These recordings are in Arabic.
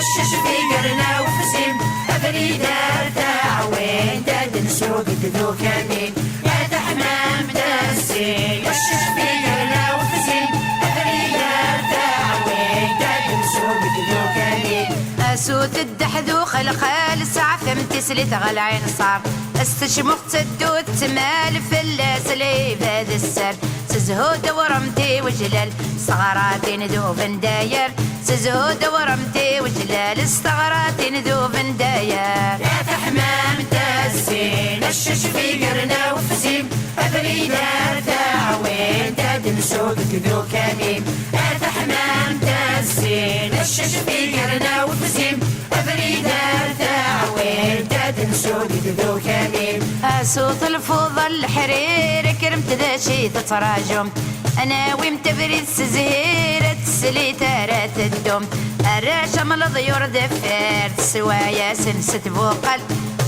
الشش في قرنا وفزيم أفريدة تعوين داد نسوق ذو كمين يا تحمامت الزين الشش في قرنا وفزيم أفريدة تعوين داد نسوق ذو كمين أسوت الدحذوخ الخال ساعة فهمت سليت غالعين صار استشمخ تسدو تمال في اللاسلي بهذا السر سزهود ورمتي وجلال صغراتي ندوب نداير سزهود ورمتي وجلال استغراتي ندوب نداير يا تحمامت الزين الشش في قرنا وفزيم أفريدة تعوين داد نسوق ذو كمين يا تحمامت الزين الشش في قرنا وفزيم أفريدة تعوين داد نسوق ذو كمين أسوط الفوضى الحرير كرمت ذا شي تتراجم أنا ويمت بريد سزهيرة تسلي تارات الدم الراشم الضيور دفير تسوايا سنسة بوقل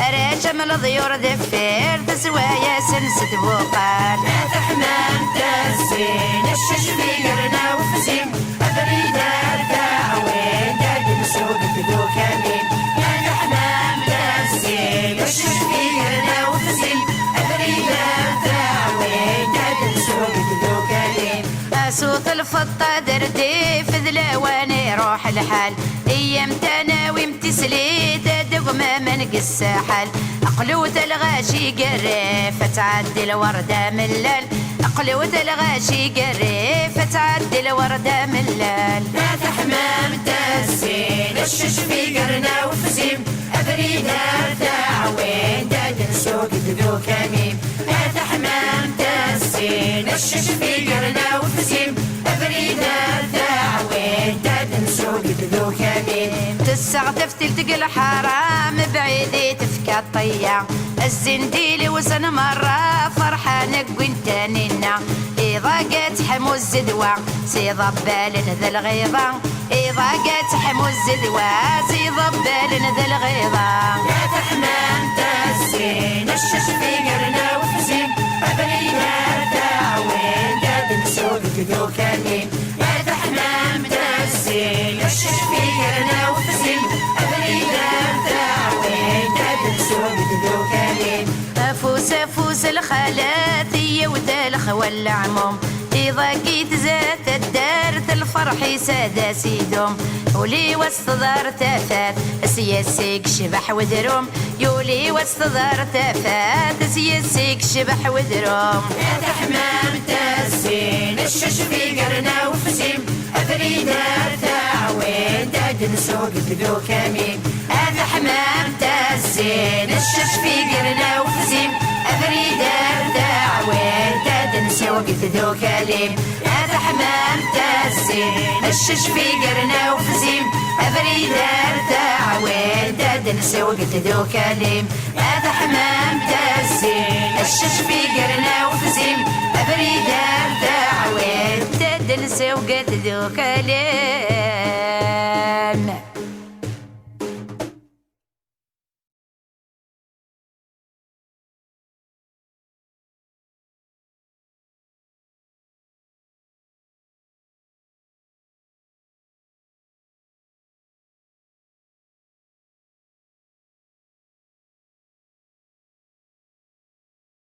الراشم الضيور دفير تسوايا سنسة بوقل يا تحمامت الزين الشش في قرنا وفزيم أفريدة تعوين داد نسوق ذو كمين يا تحمامت الزين الشش في قرنا وفزيم أفريدة تعوين داد نسوق ذو كمين أسوط الفضة دردي في ذلاواني روح الحال ايام تناوي امتسليت دقمة من الساحل اقلوت الغاشي قريف تعدي الوردة ملال اقلوت الغاشي قريف تعدي الوردة ملال يا تحمامت الزين الشش في قرنا وفزيم أفريدة تعوين داد نسوق ذو كمين يا تحمامت الزين الشش في قرنا وفزيم أفريدة تعوين داد نسوق ذو كمين تسعتف تلتقى الحرام بعيدي تفكى الطيا الزنديل وسن مرة فرحانك وانت نينا إذا قات حمو الزدوى سيضب بالن ذا الغيظة إذا قات حمو الزدوى سيضب بالن ذا الغيظة يا تحمامت الزين الشش في قرنا وفزيم أفريدة تعوين داد نسوق ذو كمين يا تحمامت الزين الشش في قرنا وفزيم أفريدة تعوين داد نسوق ذو كمين أفوس أفوس الخالاتي وتلخ والعموم إذا كيت زات الدار الفرح سادة سيدهم ولي وسط دار تفات سياسيك شبح ودروم يولي وسط دار تفات سياسيك شبح ودروم يا تحمامت الزين الشش في قرنا وفزيم أفريدة تعوين داد نسوق ذو كمين يا تحمامت الزين الشش في قرنا وفزيم أفريدة تعوين داد نسوق ذو كليم يا تحمامت الزين الشش في قرنا وفزيم أفريدة تعوين داد نسوق ذو كليم يا تحمامت الزين الشش في قرنا وفزيم أفريدة تعوين داد نسوق ذو كليم